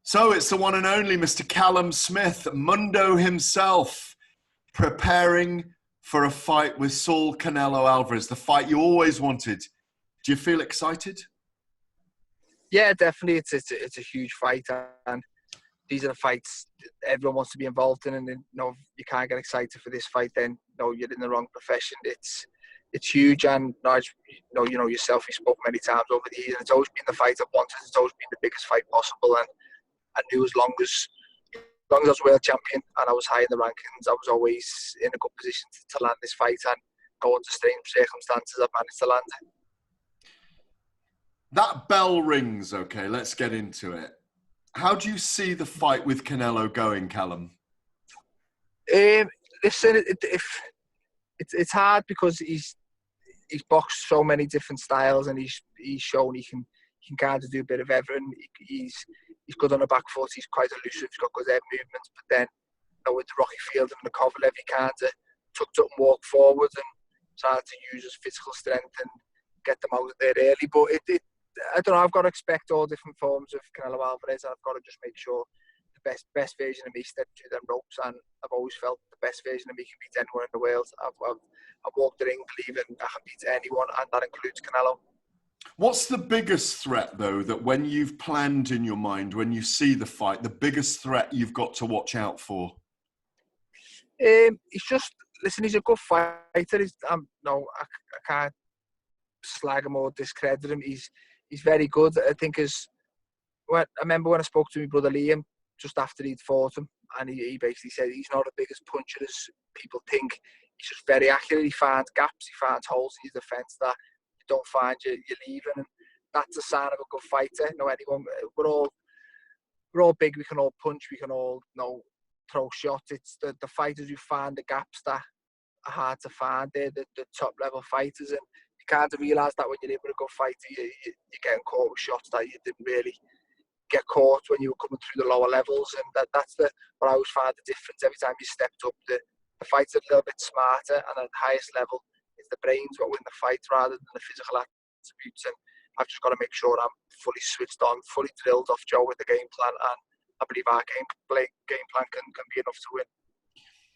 So it's the one and only Mr. Callum Smith, Mundo himself, preparing for a fight with Saul Canelo Alvarez, the fight you always wanted. Do you feel excited? Yeah, definitely. It's a huge fight, and these are the fights everyone wants to be involved in. And you can't get excited for this fight, then you're in the wrong profession. It's huge, and yourself. You spoke many times over the years, and it's always been the fight I've wanted. It's always been the biggest fight possible, and I knew as long as I was world champion and I was high in the rankings, I was always in a good position to land this fight, and going to strange circumstances, I've managed to land it. That bell rings. Okay, let's get into it. How do you see the fight with Canelo going, Callum? Listen, it's hard because he's boxed so many different styles, and he's shown he can kind of do a bit of everything. He's good on the back foot. He's quite elusive. He's got good head movements. But then, with the Rocky Field and the Kovalev, he kind of tucked up and walked forward and started to use his physical strength and get them out of there early. But I don't know. I've got to expect all different forms of Canelo Alvarez, and I've got to just make sure the best version of me steps through them ropes. And I've always felt the best version of me can beat anyone in the world. I've walked the ring believing I can beat anyone, and that includes Canelo. What's the biggest threat, though, that when you've planned in your mind, when you see the fight, the biggest threat you've got to watch out for? He's a good fighter. I can't slag him or discredit him. He's very good. I think I remember when I spoke to my brother Liam just after he'd fought him, and he basically said he's not the biggest puncher as people think. He's just very accurate. He finds gaps, he finds holes in his defence that you don't find you're leaving, and that's a sign of a good fighter. We're all big. We can all punch. We can all throw shots. It's the fighters who find the gaps that are hard to find. They're the top level fighters, and you kind of realise that when you're in with a good fighter, you're getting caught with shots that you didn't really get caught when you were coming through the lower levels, and that's what I always find the difference. Every time you stepped up, the fight's a little bit smarter, and at the highest level, it's the brains what win the fight rather than the physical attributes. And I've just got to make sure I'm fully switched on, fully drilled off Joe with the game plan, and I believe our game plan can be enough to win.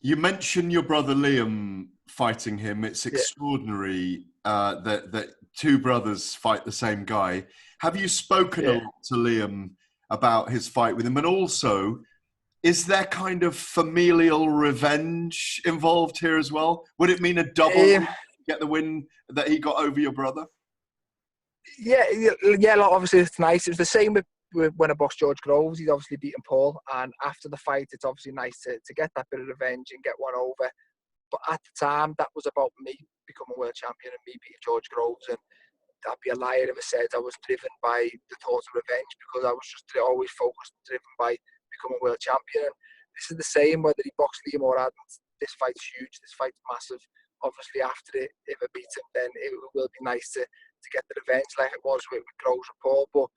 You mentioned your brother Liam fighting him. It's extraordinary that two brothers fight the same guy. Have you spoken a lot to Liam about his fight with him? And also, is there kind of familial revenge involved here as well? Would it mean a double to get the win that he got over your brother? Yeah. Obviously, it's nice. It was the same with when I boxed George Groves. He'd obviously beaten Paul, and after the fight, it's obviously nice to get that bit of revenge and get one over. But at the time, that was about me becoming world champion and me beating George Groves, and I'd be a liar if I said I was driven by the thought of revenge, because I was just always focused and driven by becoming world champion. And this is the same whether he boxed Liam or hadn't. This fight's huge. This fight's massive. Obviously, after it, if I beat him, then it will be nice to get the revenge like it was with Groves and Paul. But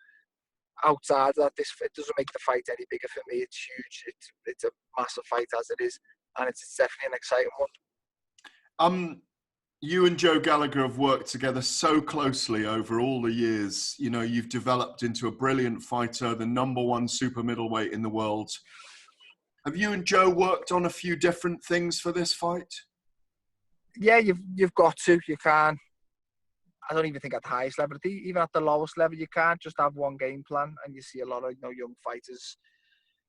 outside of that, it doesn't make the fight any bigger for me. It's huge. It's a massive fight as it is, and it's definitely an exciting one. You and Joe Gallagher have worked together so closely over all the years. You've developed into a brilliant fighter, the #1 super middleweight in the world. Have you and Joe worked on a few different things for this fight? Yeah, you've got to. You can't. I don't even think at the highest level, even at the lowest level, you can't just have one game plan. And you see a lot of young fighters,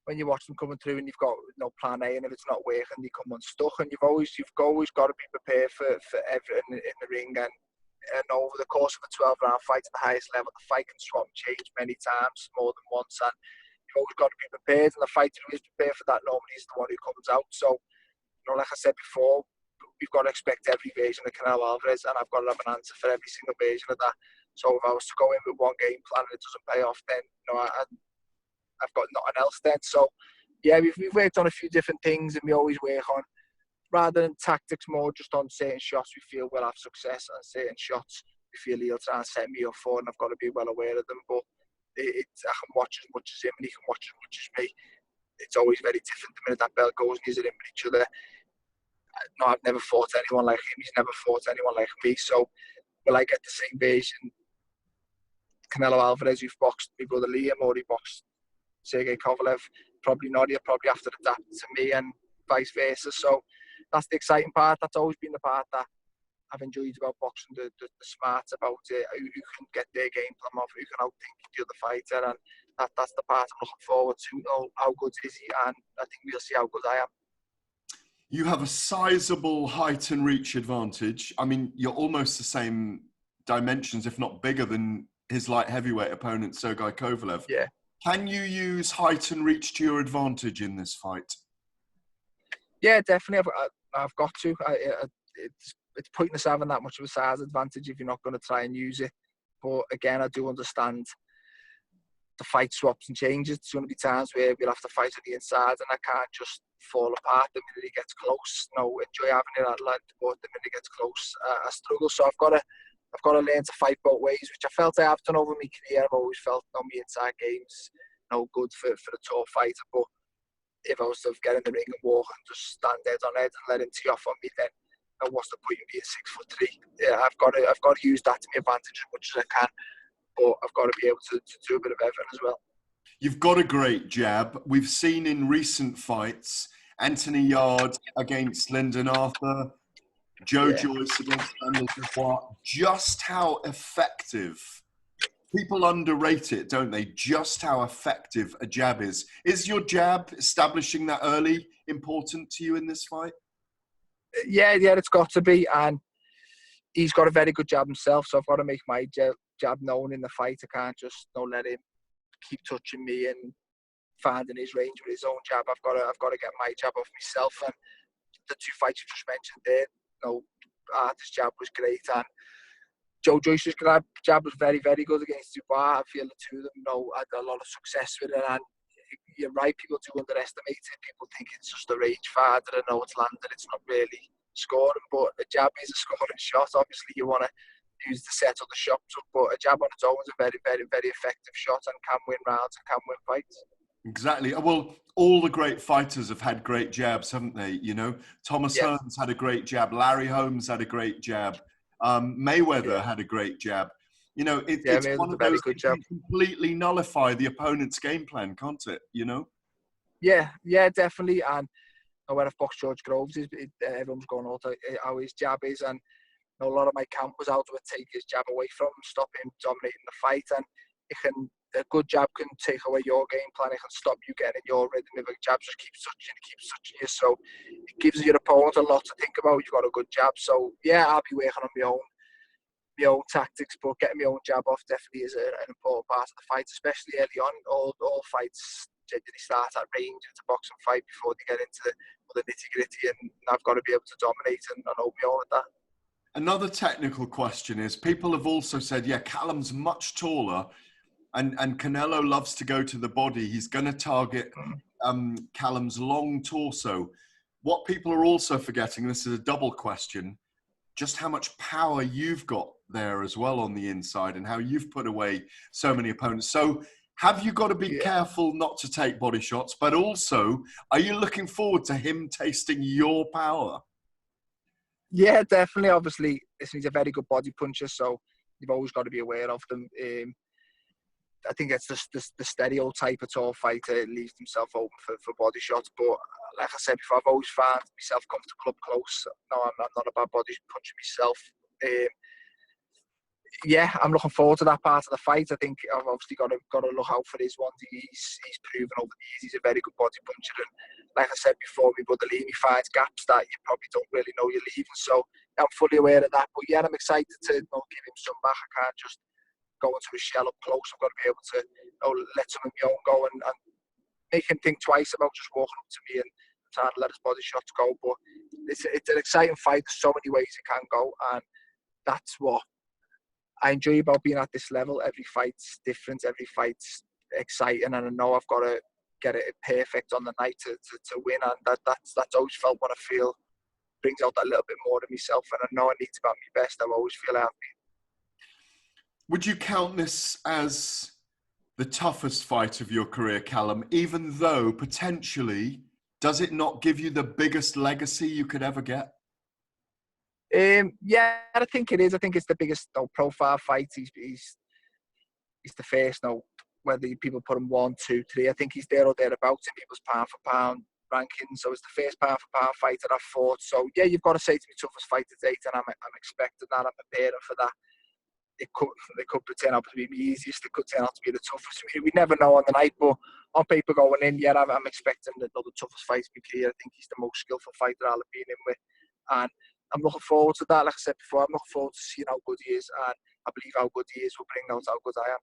when you watch them coming through, and you've got no plan A, and if it's not working, you come unstuck. And you've always got to be prepared for everything in the ring. And over the course of a 12-round fight at the highest level, the fight can swap and change many times, more than once. And you've always got to be prepared. And the fighter who is prepared for that normally is the one who comes out. So, like I said before, we've got to expect every version of Canelo Alvarez, and I've got to have an answer for every single version of that. So if I was to go in with one game plan and it doesn't pay off, then I've got nothing else then. So yeah, we've worked on a few different things, and we always work on, rather than tactics, more just on certain shots we feel we'll have success, and certain shots we feel he'll try and set me up for, and I've got to be well aware of them. But I can watch as much as him, and he can watch as much as me. It's always very different the minute that bell goes and he's in with each other. No, I've never fought anyone like him. He's never fought anyone like me. So will I get the same version Canelo Alvarez who've boxed my brother Liam, or he boxed Sergey Kovalev. Probably not. He'll probably have to adapt to me and vice versa. So that's the exciting part. That's always been the part that I've enjoyed about boxing, the smarts about it, who can get their game plan off, who can outthink the other fighter, and that's the part I'm looking forward to. How good is he? And I think we'll see how good I am. You have a sizable height and reach advantage. I mean, you're almost the same dimensions, if not bigger than his light heavyweight opponent, Sergey Kovalev. Yeah. Can you use height and reach to your advantage in this fight? Yeah, definitely. I've got to. It's pointless having that much of a size advantage if you're not going to try and use it. But again, I do understand the fight swaps and changes. There's going to be times where we'll have to fight on the inside, and I can't just fall apart the minute he gets close. Enjoy having it at length, but the minute he gets close, I struggle. So I've got to learn to fight both ways, which I felt I have done over my career. I've always felt my inside game's no good for a tall fighter. But if I was to get in the ring and walk and just stand head on head and let him tee off on me, then what's the point in being 6'3"? Yeah, I've got to use that to my advantage as much as I can. But I've got to be able to do a bit of everything as well. You've got a great jab. We've seen in recent fights, Anthony Yarde against Lyndon Arthur, Joe Joyce against Daniel Dubois, just how effective. People underrate it, don't they? Just how effective a jab is. Is your jab, establishing that early, important to you in this fight? Yeah, it's got to be. And he's got a very good jab himself, so I've got to make my jab known in the fight. I can't just let him keep touching me and finding his range with his own jab. I've got to get my jab off myself. And the two fights you just mentioned there, Arthur's jab was great, and Joe Joyce's jab was very, very good against Dubois. I feel the two of them had a lot of success with it, and you're right, people do underestimate it. People think it's just a range fighter, and it's landed, it's not really scoring, but a jab is a scoring shot. Obviously, you want to use the set or the shots up, but a jab on its own is a very, very, very effective shot and can win rounds and can win fights. Exactly. Well, all the great fighters have had great jabs, haven't they? Thomas Hearns had a great jab. Larry Holmes had a great jab. Mayweather had a great jab. It's one of those that can completely nullify the opponent's game plan, can't it? Yeah, definitely. And when I've boxed George Groves, everyone's going on how his jab is, and a lot of my camp was how to take his jab away from him, stop him dominating the fight, and a good jab can take away your game plan. It can stop you getting in your rhythm if a jab just keeps touching you. So it gives your opponent a lot to think about. You've got a good jab. So yeah, I'll be working on my own tactics, but getting my own jab off definitely is an important part of the fight, especially early on. All fights generally start at range. It's a boxing fight before they get into the nitty-gritty, and I've got to be able to dominate and hold my own at that. Another technical question is, people have also said, Callum's much taller, and Canelo loves to go to the body. He's going to target Callum's long torso. What people are also forgetting, this is a double question, just how much power you've got there as well on the inside and how you've put away so many opponents. So have you got to be careful not to take body shots, but also, are you looking forward to him tasting your power? Yeah, definitely. Obviously, he's a very good body puncher, so you've always got to be aware of them. I think it's just the stereotype of tall fighter leaves himself open for body shots. But like I said before, I've always found myself comfortable up close. No, I'm not a bad body puncher myself. I'm looking forward to that part of the fight. I think I've obviously got to look out for his one. He's proven over the years he's a very good body puncher. And like I said before, my brother Liam, he finds gaps that you probably don't really know you're leaving. So I'm fully aware of that. But yeah, I'm excited to give him some back. I can't just go into a shell up close. I've got to be able to let some of my own go and make him think twice about just walking up to me and trying to let his body shots go. But it's an exciting fight. There's so many ways it can go, and that's what I enjoy about being at this level. Every fight's different. Every fight's exciting, and I know I've got to get it perfect on the night to win. And that's always felt what I feel brings out that little bit more of myself. And I know I need to be at my best. I always feel I have been. Would you count this as the toughest fight of your career, Callum, even though potentially, does it not give you the biggest legacy you could ever get? Yeah, I think it is. I think it's the biggest profile fight. He's the first whether people put him 1, 2, 3. I think he's there or thereabouts in people's pound for pound rankings. So it's the first pound for pound fighter I've fought. So yeah, you've got to say to me toughest fight to date, and I'm expecting that. I'm preparing for that. It could turn out to be the easiest. It could turn out to be the toughest. We never know on the night, but on paper going in, yeah, I'm expecting the toughest fight to be clear. I think he's the most skillful fighter I'll have been in with, and I'm looking forward to that. Like I said before, I'm looking forward to seeing how good he is, and I believe how good he is will bring out how good I am.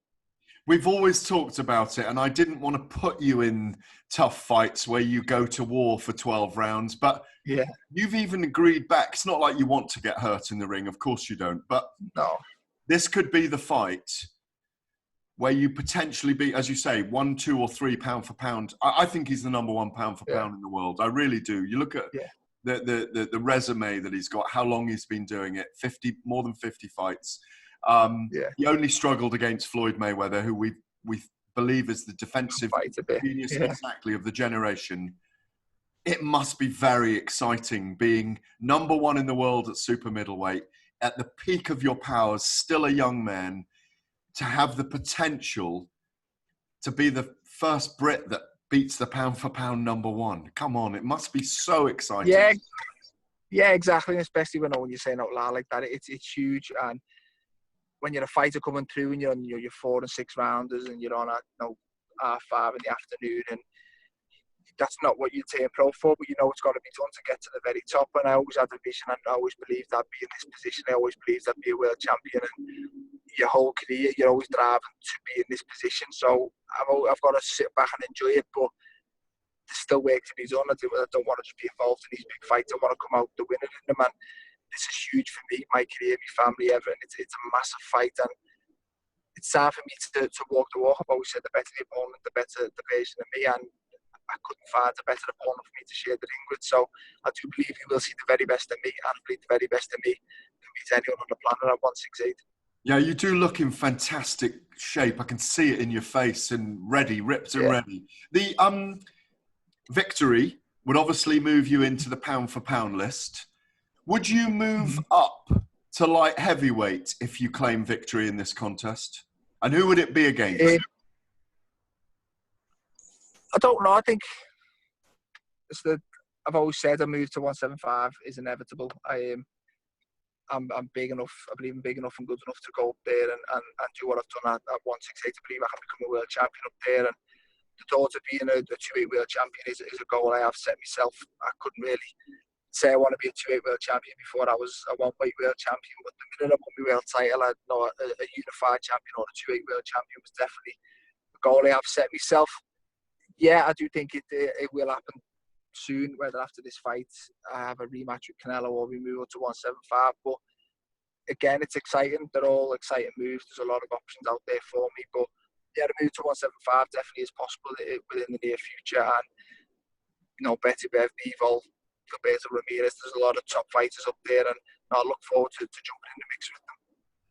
We've always talked about it, and I didn't want to put you in tough fights where you go to war for 12 rounds, but yeah, you've even agreed back. It's not like you want to get hurt in the ring. Of course you don't, but no. This could be the fight where you potentially be, as you say, 1, 2, or 3 pound for pound. I think he's the number 1 pound for pound in the world. I really do. You look at the resume that he's got, how long he's been doing it, more than 50 fights. He only struggled against Floyd Mayweather, who we believe is the defensive genius exactly of the generation. It must be very exciting being number 1 in the world at super middleweight, at the peak of your powers, still a young man, to have the potential to be the first Brit that beats the pound for pound number 1. Come on, it must be so exciting. Yeah, exactly. Especially when you're saying out loud like that, it's huge. And when you're a fighter coming through and you're on your 4 and 6 rounders and you're on at 5 in the afternoon, and that's not what you turn pro for, but you know it's got to be done to get to the very top. And I always had the vision, and I always believed I'd be in this position. I always believed I'd be a world champion, and your whole career you're always driving to be in this position. So I've got to sit back and enjoy it, but there's still work to be done. I don't want to just be involved in these big fights. I want to come out the winner in them, and this is huge for me, my career, my family, everything. It's a massive fight, and it's time for me to walk the walk. I've always said the better the opponent, the better the version of me, and I couldn't find a better opponent for me to share the ring with. So I do believe you will see the very best of me, and I believe the very best of me can beat anyone on the planet at 168. Yeah, you do look in fantastic shape. I can see it in your face, and ready, ripped and ready. The victory would obviously move you into the pound for pound list. Would you move up to light heavyweight if you claim victory in this contest? And who would it be against? I don't know. I think I've always said a move to 175 is inevitable. I'm big enough. I believe I'm big enough and good enough to go up there and do what I've done at 168. I believe I can become a world champion up there. And the thought of being a 2-8 world champion is a goal I have set myself. I couldn't really say I want to be a 2-8 world champion before I was a 1-weight world champion. But the minute I won my world title, I know a unified champion or a 2-8 world champion was definitely the goal I have set myself. Yeah, I do think it will happen soon, whether after this fight I have a rematch with Canelo or we move up to 175. But again, it's exciting. They're all exciting moves. There's a lot of options out there for me. But yeah, the move to 175 definitely is possible within the near future. And, Betty Bev, Bivol, Gilberto Ramirez, there's a lot of top fighters up there. And I look forward to jumping in the mix with them.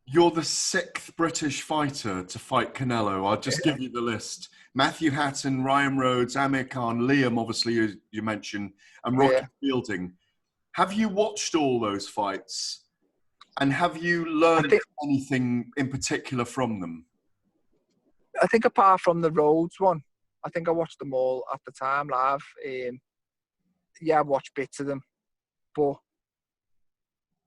You're the 6th British fighter to fight Canelo. I'll just give you the list. Matthew Hatton, Ryan Rhodes, Amir Khan, Liam, obviously, you mentioned, and Rocky Fielding. Have you watched all those fights? And have you learned anything in particular from them? I think apart from the Rhodes one, I think I watched them all at the time live. I watched bits of them. But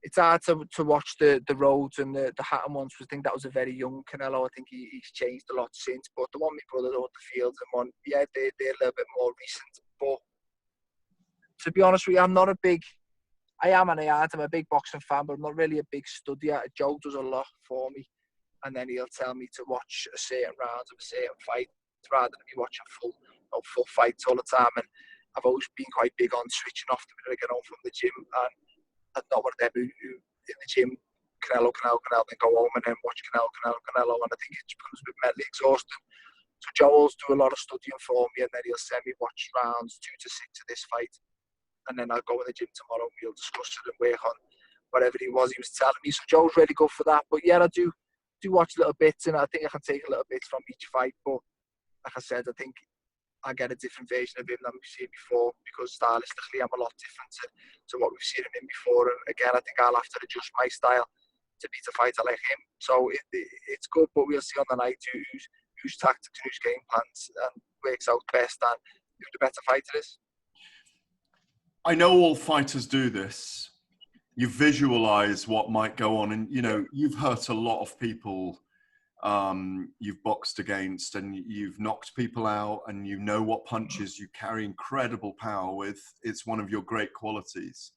it's hard to watch the Rhodes and the Hatton ones. I think that was a very young Canelo. I think he's changed a lot since. But the one my brother wrote the Fields and one, they're a little bit more recent. But to be honest with you, I'm not a big... I am and I aren't. I'm a big boxing fan, but I'm not really a big studier. Joe does a lot for me. And then he'll tell me to watch a certain round of a certain fight rather than me watching full fights all the time. And I've always been quite big on switching off the minute I get home from the gym. And I'm not one of them who in the gym, Canelo, then go home and then watch Canelo. And I think it becomes a bit mentally exhausting. So Joe will do a lot of studying for me, and then he'll send me watch rounds 2 to 6 of this fight. And then I'll go in the gym tomorrow and we'll discuss it and work on whatever he was telling me. So Joe's really good for that. But yeah, I do watch little bits, and I think I can take a little bit from each fight. But like I said, I think I get a different version of him than we've seen before, because stylistically I'm a lot different to what we've seen him in before. And again, I think I'll have to adjust my style to beat a fighter like him. So it's good, but we'll see on the night who's whose tactics and whose game plans and works out best, and who the better fighter is. I know all fighters do this. You visualize what might go on, and you've hurt a lot of people. You've boxed against, and you've knocked people out, and you know what punches. You carry incredible power with. It's one of your great qualities,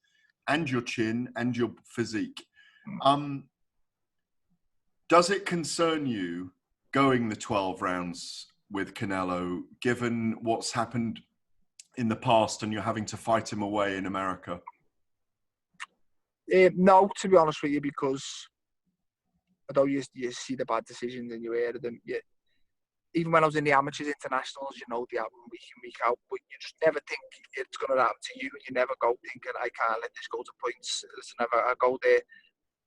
and your chin and your physique. Does it concern you going the 12 rounds with Canelo, given what's happened in the past and you're having to fight him away in America? No, to be honest with you, because although you see the bad decisions and you hear them, even when I was in the amateurs internationals, they happen week in, week out, but you just never think it's going to happen to you. You never go thinking, I can't let this go to points. I go there,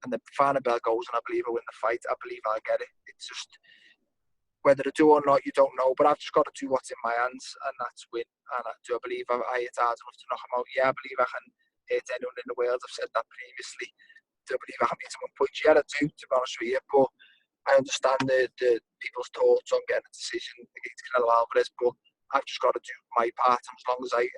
and the final bell goes, and I believe I win the fight. I believe I'll get it. It's just, whether I do or not, you don't know. But I've just got to do what's in my hands, and that's win. And do I believe I hit hard enough to knock him out? Yeah, I believe I can hit anyone in the world. I've said that previously. Do I believe I can beat him on punch? Yeah, I do, to be honest with you. But I understand the people's thoughts on getting a decision against Canelo Alvarez, but I've just got to do my part. And as long as I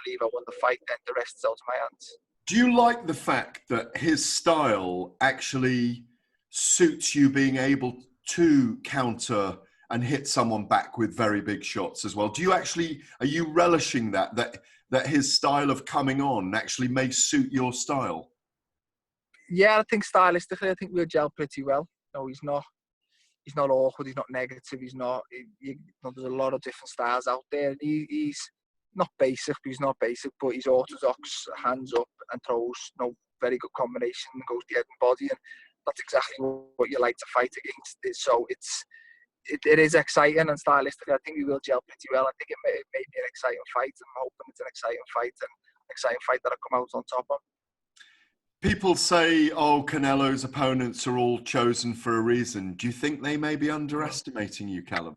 believe I won the fight, then the rest is out of my hands. Do you like the fact that his style actually suits you being able to counter and hit someone back with very big shots as well? Are you relishing that his style of coming on actually may suit your style? Yeah, I think stylistically, I think we'll gel pretty well. No, he's not awkward. He's not negative. He's not. There's a lot of different styles out there. He's not basic. But he's orthodox, hands up and throws. Very good combination. Goes the head and body, and that's exactly what you like to fight against. So it is exciting, and stylistically, I think we will gel pretty well. I think it may be an exciting fight. I'm hoping it's an exciting fight, and an exciting fight that I come out on top of. People say, Canelo's opponents are all chosen for a reason. Do you think they may be underestimating you, Callum?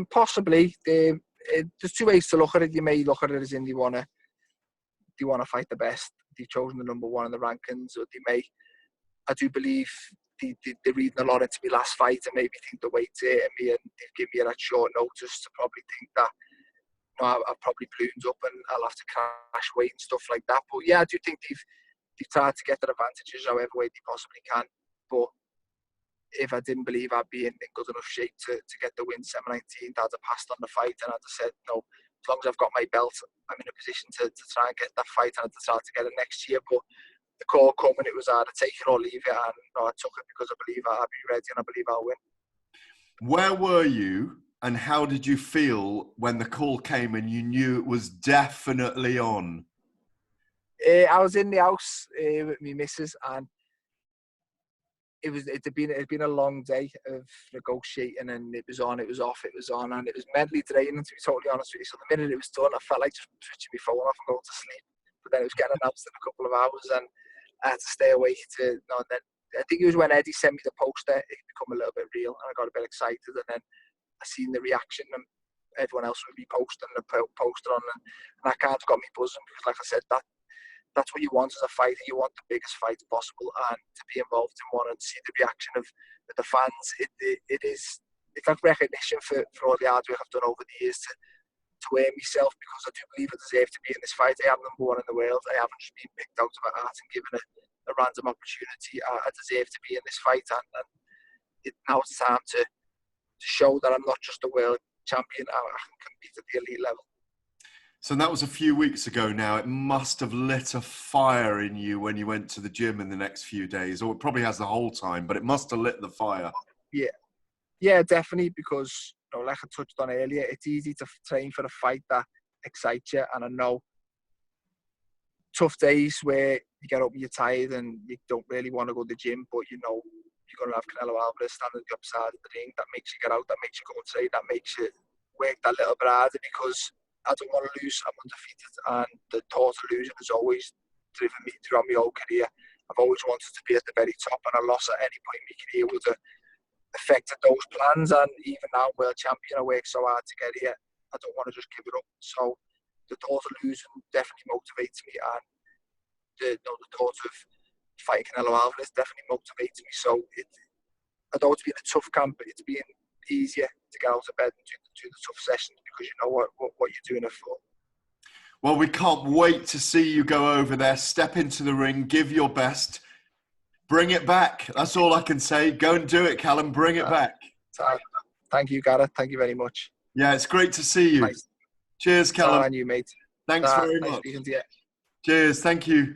Possibly. There's two ways to look at it. You may look at it as in they want to fight the best. They've chosen the number one in the rankings, or they may. I do believe they're reading a lot into my last fight and maybe think the weight's hitting me, and they've given me that short notice to probably think that I've probably ballooned up and I'll have to crash weight and stuff like that. But yeah, I do think they've tried to get their advantages however way they possibly can. But if I didn't believe I'd be in good enough shape to get the win 7-19, I'd have passed on the fight, and I'd have said, no, as long as I've got my belt, I'm in a position to try and get that fight, and I'd try to get it next year. But the call coming, it was either take it or leave it, and I took it because I believe I'll be ready and I believe I'll win. Where were you? And how did you feel when the call came and you knew it was definitely on? I was in the house with my missus, and it had been a long day of negotiating, and it was on, it was off, it was on, and it was mentally draining, to be totally honest with you. So the minute it was done, I felt like just switching my phone off and going to sleep. But then it was getting announced in a couple of hours, and I had to stay awake and then I think it was when Eddie sent me the poster, it became a little bit real, and I got a bit excited, and then I seen the reaction, and everyone else would be posting the poster on, and I kind of got me buzzing, because like I said, that's what you want as a fighter. You want the biggest fight possible, and to be involved in one and see the reaction of the fans, it's like recognition for all the hard work I've done over the years to wear myself, because I do believe I deserve to be in this fight. I am number one in the world. I haven't just been picked out of a hat and given a random opportunity. I deserve to be in this fight, and now it's time to show that I'm not just a world champion. I can compete at the elite level. So that was a few weeks ago now. It must have lit a fire in you when you went to the gym in the next few days, or it probably has the whole time, but it must have lit the fire. Yeah, definitely, because like I touched on earlier, it's easy to train for a fight that excites you, and I know tough days where you get up and you're tired and you don't really want to go to the gym, but you're going to have Canelo Alvarez standing at the other side of the ring. That makes you get out, that makes you go and train, that makes you work that little bit harder, because I don't want to lose. I'm undefeated, and the thought of losing has always driven me throughout my whole career. I've always wanted to be at the very top, and a loss at any point in my career would have affected those plans. And even now, world champion, I worked so hard to get here. I don't want to just give it up. So the thought of losing definitely motivates me, and the thought of fighting Canelo Alvarez definitely motivates me. So although it's been a tough camp, it's been easier to get out of bed and do the tough sessions because you know what you're doing it for. Well, we can't wait to see you go over there, step into the ring, give your best, bring it back. That's all I can say. Go and do it, Callum. Bring it back. Thank you, Gareth. Thank you very much. Yeah, it's great to see you. Nice. Cheers, Callum. And you, mate. Thanks very much. Nice speaking to you. Cheers. Thank you.